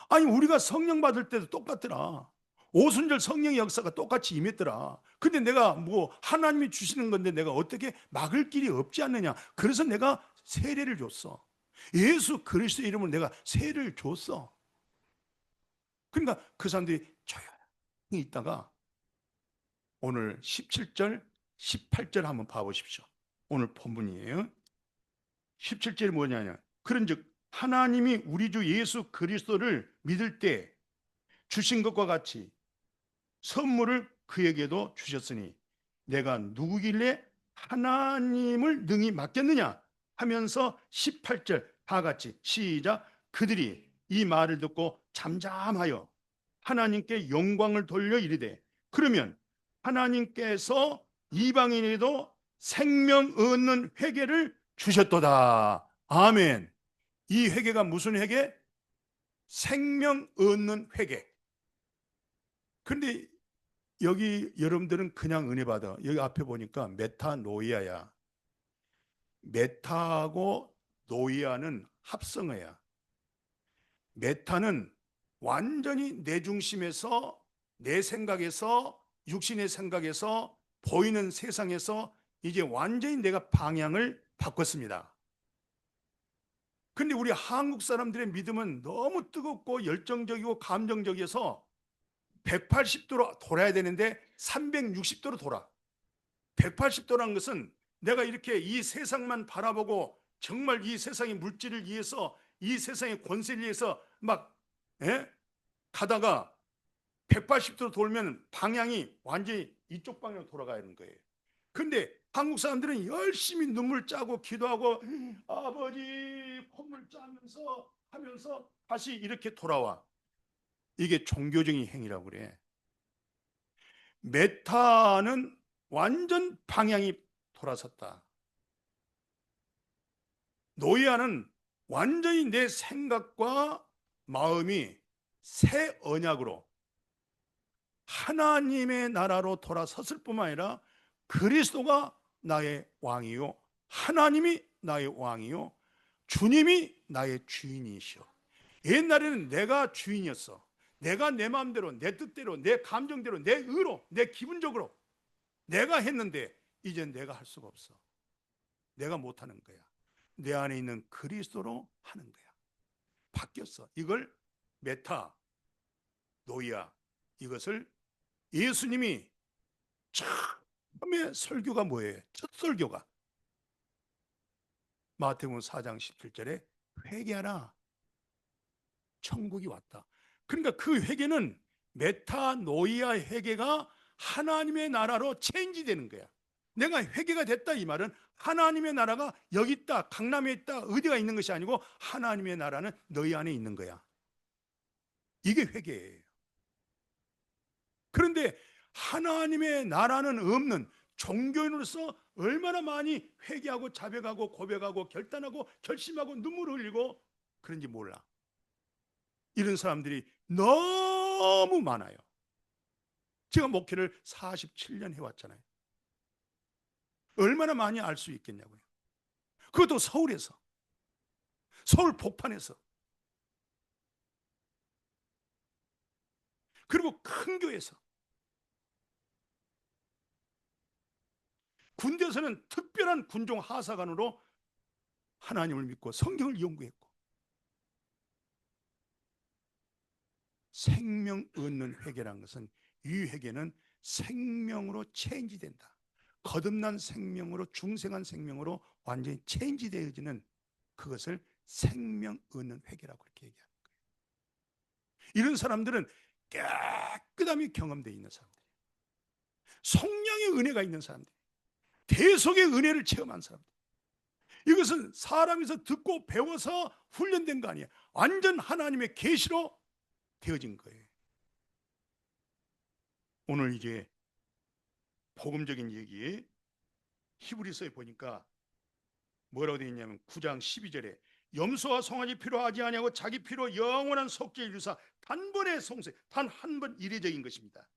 아니 우리가 성령 받을 때도 똑같더라. 오순절 성령의 역사가 똑같이 임했더라. 근데 내가 뭐 하나님이 주시는 건데 내가 어떻게 막을 길이 없지 않느냐. 그래서 내가 세례를 줬어. 예수 그리스도의 이름으로 내가 세례를 줬어. 그러니까 그 사람들이 조용히 있다가 오늘 17절, 18절 한번 봐보십시오. 오늘 본문이에요. 17절이 뭐냐면 그런즉 하나님이 우리 주 예수 그리스도를 믿을 때 주신 것과 같이 선물을 그에게도 주셨으니 내가 누구길래 하나님을 능히 맡겼느냐 하면서 18절 다 같이 시작. 그들이 이 말을 듣고 잠잠하여 하나님께 영광을 돌려 이르되 그러면 하나님께서 이방인에도 생명 얻는 회개를 주셨도다. 아멘. 이 회개가 무슨 회개? 생명 얻는 회개. 그런데 여기 여러분들은 그냥 은혜 받아. 여기 앞에 보니까 메타노이아야. 메타하고 노이아는 합성어야. 메타는 완전히 내 중심에서 내 생각에서 육신의 생각에서 보이는 세상에서 이제 완전히 내가 방향을 바꿨습니다. 근데 우리 한국 사람들의 믿음은 너무 뜨겁고 열정적이고 감정적이어서 180도로 돌아야 되는데 360도로 돌아. 180도라는 것은 내가 이렇게 이 세상만 바라보고 정말 이 세상의 물질을 위해서 이 세상의 권세를 위해서 막 가다가 180도로 돌면 방향이 완전히 이쪽 방향으로 돌아가야 하는 거예요. 근데 한국 사람들은 열심히 눈물 짜고 기도하고 아버지 콧물 짜면서 하면서 다시 이렇게 돌아와. 이게 종교적인 행위라고 그래. 메타는 완전 방향이 돌아섰다. 노이아는 완전히 내 생각과 마음이 새 언약으로 하나님의 나라로 돌아섰을 뿐만 아니라 그리스도가 나의 왕이요 하나님이 나의 왕이요 주님이 나의 주인이시오. 옛날에는 내가 주인이었어. 내가 내 마음대로 내 뜻대로 내 감정대로 내 의로 내 기분적으로 내가 했는데 이제 내가 할 수가 없어. 내가 못하는 거야. 내 안에 있는 그리스도로 하는 거야. 바뀌었어. 이걸 메타 노이아 이것을 예수님이 처음에 설교가 뭐예요? 첫 설교가 마태복음 4장 17절에 회개하라. 천국이 왔다. 그러니까 그 회개는 메타노이아 회개가 하나님의 나라로 체인지되는 거야. 내가 회개가 됐다 이 말은 하나님의 나라가 여기 있다, 강남에 있다, 어디가 있는 것이 아니고 하나님의 나라는 너희 안에 있는 거야. 이게 회개예요. 그런데 하나님의 나라는 없는 종교인으로서 얼마나 많이 회개하고 자백하고 고백하고 결단하고 결심하고 눈물을 흘리고 그런지 몰라. 이런 사람들이 너무 많아요. 제가 목회를 47년 해왔잖아요. 얼마나 많이 알 수 있겠냐고요. 그것도 서울에서, 서울 복판에서, 그리고 큰 교회에서. 군대에서는 특별한 군종 하사관으로 하나님을 믿고 성경을 연구했고, 생명 얻는 회개란 것은, 이 회개는 생명으로 체인지된다. 거듭난 생명으로, 중생한 생명으로 완전히 체인지되어지는 그것을 생명 얻는 회개라고 그렇게 얘기하는 거예요. 이런 사람들은 깨끗함이 경험되어 있는 사람들이에요. 성령의 은혜가 있는 사람들, 대속의 은혜를 체험한 사람들. 이것은 사람에서 듣고 배워서 훈련된 거 아니에요. 완전 하나님의 계시로 되어진 거예요. 오늘 이제 복음적인 얘기, 히브리서에 보니까 뭐라고 되어 있냐면 9장 12절에 염소와 송아지 필요하지 아니하고 자기 피로 영원한 속죄 이루사 단번에 송세, 단 한 번 이례적인 것입니다.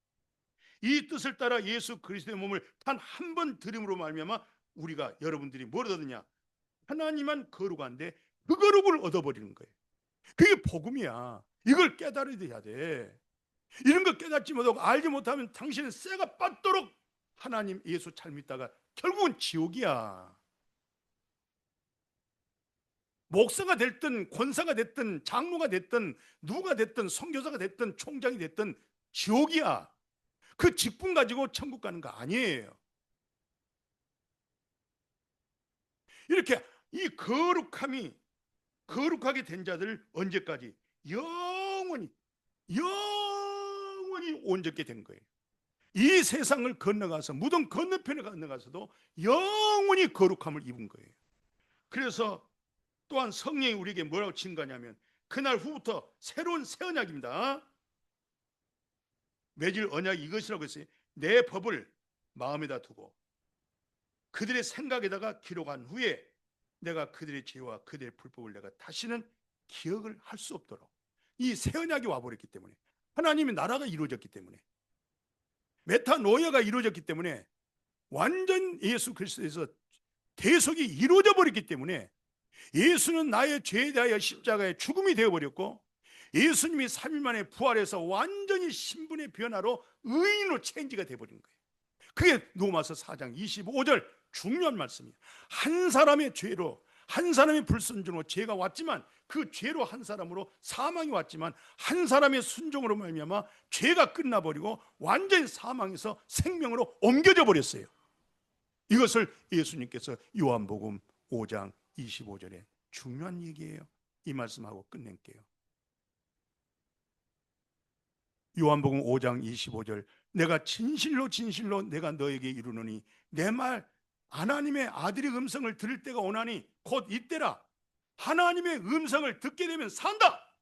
이 뜻을 따라 예수 그리스도의 몸을 단 한 번 드림으로 말미암아 우리가, 여러분들이 뭘 얻느냐? 하나님만 거룩한데 그 거룩을 얻어버리는 거예요. 그게 복음이야. 이걸 깨달아야 돼. 이런 거 깨닫지 못하고 알지 못하면 당신은 쇠가 빠도록 하나님 예수 잘 믿다가 결국은 지옥이야. 목사가 됐든 권사가 됐든 장로가 됐든 누가 됐든 선교사가 됐든 총장이 됐든 지옥이야. 그 직분 가지고 천국 가는 거 아니에요. 이렇게 이 거룩하게 된 자들 언제까지? 영원히 온전케 된 거예요. 이 세상을 건너가서 무덤 건너편에 건너가서도 영원히 거룩함을 입은 거예요. 그래서 또한 성령이 우리에게 뭐라고 증거하냐면 그날 후부터 새로운 새 언약입니다. 맺을 언약이 이것이라고 했어요. 내 법을 마음에다 두고 그들의 생각에다가 기록한 후에 내가 그들의 죄와 그들의 불법을 내가 다시는 기억을 할 수 없도록, 이 새 언약이 와버렸기 때문에, 하나님의 나라가 이루어졌기 때문에, 메타노이아가 이루어졌기 때문에, 완전 예수 그리스도에서 대속이 이루어져 버렸기 때문에, 예수는 나의 죄에 대하여 십자가의 죽음이 되어버렸고, 예수님이 3일 만에 부활해서 완전히 신분의 변화로 의인으로 체인지가 되어버린 거예요. 그게 로마서 4장 25절 중요한 말씀이에요. 한 사람의 죄로, 한 사람의 불순종으로 죄가 왔지만, 그 죄로 한 사람으로 사망이 왔지만, 한 사람의 순종으로 말미암아 죄가 끝나버리고 완전히 사망에서 생명으로 옮겨져 버렸어요. 이것을 예수님께서 요한복음 5장 25절에 중요한 얘기예요. 이 말씀하고 끝낼게요. 요한복음 5장 25절, 내가 진실로 진실로 내가 너에게 이르노니 내 말 하나님의 아들의 음성을 들을 때가 오나니 곧 이때라. 하나님의 음성을 듣게 되면 산다.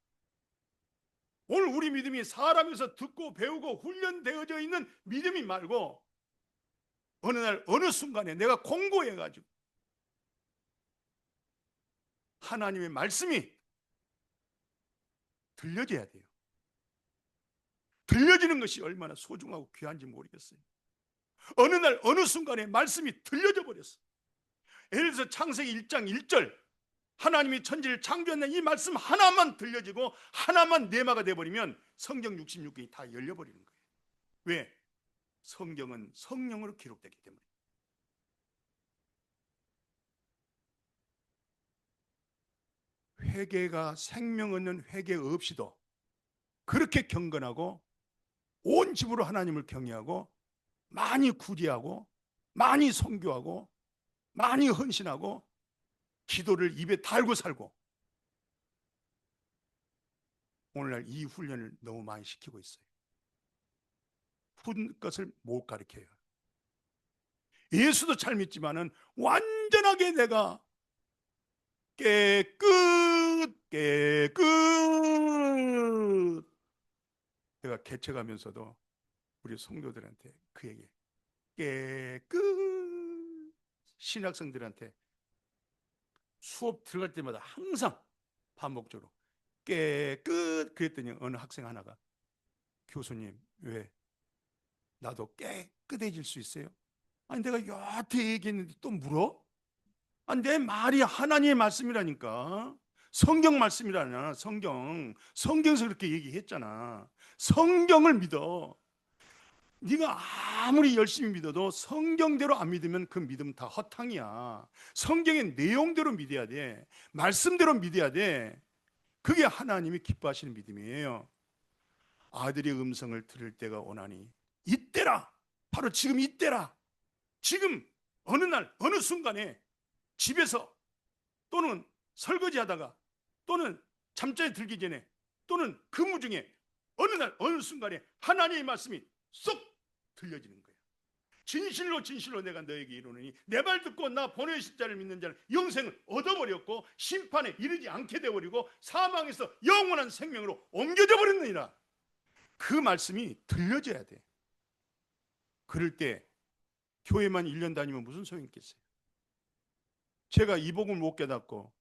오늘 우리 믿음이 사람에서 듣고 배우고 훈련되어져 있는 믿음이 말고, 어느 날 어느 순간에 내가 공고해가지고 하나님의 말씀이 들려져야 돼요. 들려지는 것이 얼마나 소중하고 귀한지 모르겠어요. 어느 날 어느 순간에 말씀이 들려져 버렸어. 예를 들어서 창세기 1장 1절, 하나님이 천지를 창조했는 이 말씀 하나만 들려지고 하나만 내마가 돼버리면 성경 66권이 다 열려버리는 거예요. 왜? 성경은 성령으로 기록됐기 때문에. 회개가, 생명 얻는 회개 없이도 그렇게 경건하고 온 집으로 하나님을 경외하고 많이 구제하고 많이 선교하고 많이 헌신하고 기도를 입에 달고 살고, 오늘날 이 훈련을 너무 많이 시키고 있어요. 나쁜 것을 못 가르쳐요. 예수도 잘 믿지만은 완전하게 내가 깨끗 내가 개척하면서도 우리 성도들한테 그 얘기 깨끗 신학생들한테 수업 들어갈 때마다 항상 반복적으로 깨끗 그랬더니 어느 학생 하나가 교수님 왜 나도 깨끗해질 수 있어요? 아니 내가 여태 얘기했는데 또 물어? 아니 내 말이 하나님의 말씀이라니까. 성경 말씀이라나. 성경에서 그렇게 얘기했잖아. 성경을 믿어. 네가 아무리 열심히 믿어도 성경대로 안 믿으면 그 믿음 다 허탕이야. 성경의 내용대로 믿어야 돼. 말씀대로 믿어야 돼. 그게 하나님이 기뻐하시는 믿음이에요. 아들의 음성을 들을 때가 오나니 이때라. 바로 지금 이때라. 지금 어느 날 어느 순간에 집에서 또는 설거지하다가 또는 잠자리 들기 전에 또는 근무 중에 어느 날 어느 순간에 하나님의 말씀이 쏙 들려지는 거예요. 진실로 진실로 내가 너에게 이르노니 내 말 듣고 나 보내신 자를 믿는 자는 영생을 얻어버렸고 심판에 이르지 않게 되어버리고 사망에서 영원한 생명으로 옮겨져 버렸느니라. 그 말씀이 들려져야 돼. 그럴 때 교회만 1년 다니면 무슨 소용이 있겠어요? 제가 이 복음을 못 깨닫고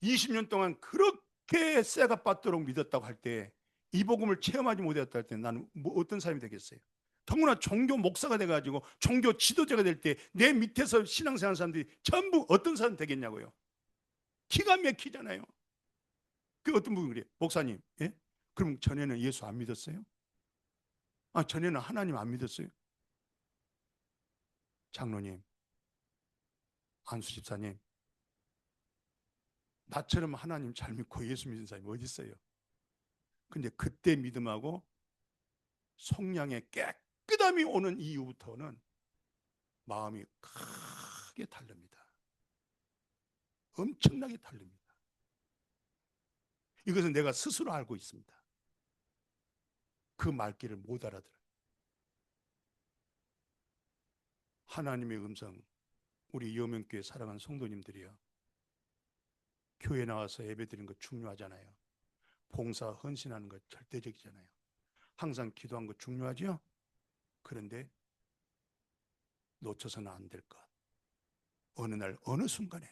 20년 동안 그렇게 쇠가 빠도록 믿었다고 할 때 이 복음을 체험하지 못했다 할 때 나는 뭐 어떤 사람이 되겠어요? 더구나 종교 목사가 돼가지고 종교 지도자가 될 때 내 밑에서 신앙생활하는 사람들이 전부 어떤 사람 되겠냐고요. 기가 막히잖아요. 그 어떤 분이 그래요. 목사님, 예? 그럼 전에는 예수 안 믿었어요? 아, 전에는 하나님 안 믿었어요? 장로님, 안수 집사님, 나처럼 하나님 잘 믿고 예수 믿는 사람이 어디 있어요? 근데 그때 믿음하고 속량의 깨끗함이 오는 이후부터는 마음이 크게 다릅니다. 엄청나게 다릅니다. 이것은 내가 스스로 알고 있습니다. 그 말귀를 못 알아들어요. 하나님의 음성, 우리 여명교회 사랑하는 성도님들이요. 교회 나와서 예배드리는 거 중요하잖아요. 봉사, 헌신하는 거 절대적이잖아요. 항상 기도한 거 중요하죠? 그런데 놓쳐서는 안 될 것. 어느 날 어느 순간에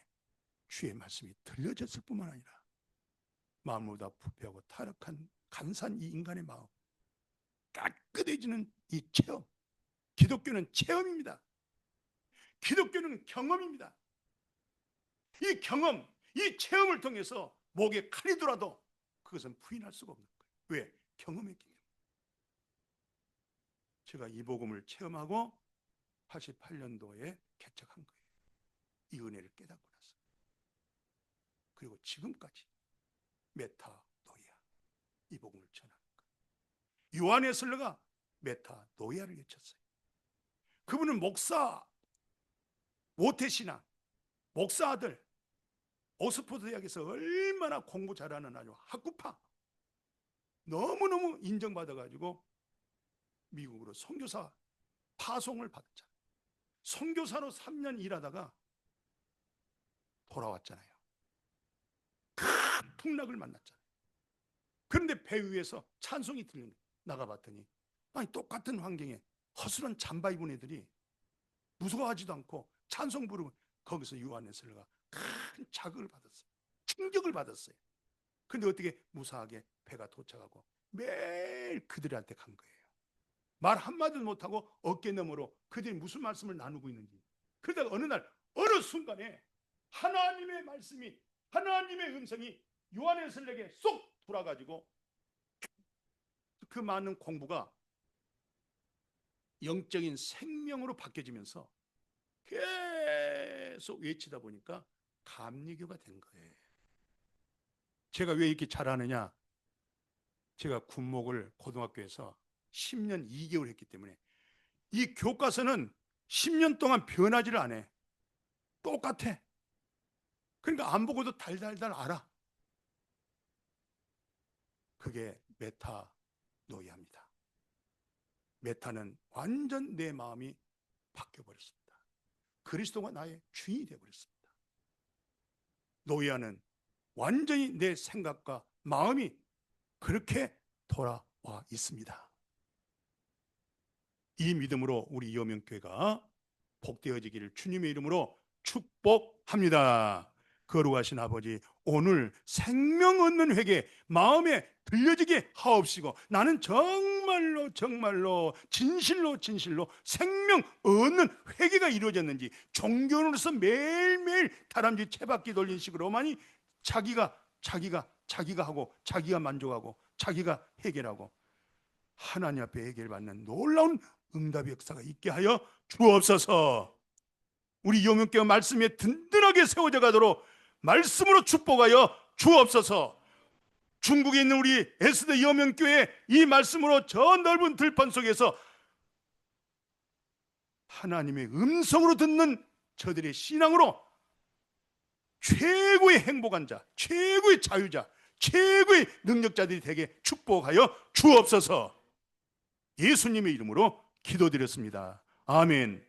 주의 말씀이 들려졌을 뿐만 아니라 마음보다 부패하고 타락한 간사한 이 인간의 마음, 깨끗해지는 이 체험. 기독교는 체험입니다. 기독교는 경험입니다. 이 경험, 이 체험을 통해서 목에 칼이 들어도 그것은 부인할 수가 없는 거예요. 왜? 경험했기 때문에. 제가 이 복음을 체험하고 88년도에 개척한 거예요. 이 은혜를 깨닫고 나서. 그리고 지금까지 메타 노이아 이 복음을 전하는 거예요. 요한의 설교가 메타 노이아를 외쳤어요. 그분은 목사 모태신앙 목사 아들 옥스퍼드 대학에서 얼마나 공부 잘하는 아주 학구파 너무너무 인정받아가지고 미국으로 선교사 파송을 받았잖아요. 선교사로 3년 일하다가 돌아왔잖아요. 큰 풍락을 만났잖아요. 그런데 배 위에서 찬송이 들리는 거예요. 나가봤더니 아니 똑같은 환경에 허술한 잠바 입은 애들이 무서워하지도 않고 찬송 부르고 거기서 요한에서가 큰 자극을 받았어요. 충격을 받았어요. 근데 어떻게 무사하게 배가 도착하고 매일 그들한테 간 거예요. 말 한마디도 못하고 어깨너머로 그들이 무슨 말씀을 나누고 있는지. 그러다가 어느 날 어느 순간에 하나님의 말씀이 하나님의 음성이 요한에서에게 쏙 돌아가지고 그 많은 공부가 영적인 생명으로 바뀌어지면서 계속 외치다 보니까 감리교가 된 거예요. 제가 왜 이렇게 잘하느냐? 제가 군목을 고등학교에서 10년 2개월 했기 때문에 이 교과서는 10년 동안 변하지를 않아. 똑같아. 그러니까 안 보고도 달달달 알아. 그게 메타 노이아입니다. 메타는 완전 내 마음이 바뀌어버렸습니다. 그리스도가 나의 주인이 되어버렸습니다. 노예아는 완전히 내 생각과 마음이 그렇게 돌아와 있습니다. 이 믿음으로 우리 이어명교회가 복되어지기를 주님의 이름으로 축복합니다. 거룩하신 아버지, 오늘 생명 얻는 회개 마음에 들려지게 하옵시고, 나는 정말로 진실로 생명 얻는 회개가 이루어졌는지, 종교로서 매일매일 다람쥐 채바퀴 돌린 식으로만이 자기가 하고, 자기가 만족하고, 자기가 해결하고, 하나님 앞에 해결받는 놀라운 응답의 역사가 있게 하여 주옵소서. 우리 이어명교회 말씀에 든든하게 세워져 가도록 말씀으로 축복하여 주옵소서. 중국에 있는 우리 에스더 이어명교회 이 말씀으로 저 넓은 들판 속에서 하나님의 음성으로 듣는 저들의 신앙으로 최고의 행복한 자, 최고의 자유자, 최고의 능력자들이 되게 축복하여 주옵소서. 예수님의 이름으로 기도드렸습니다. 아멘.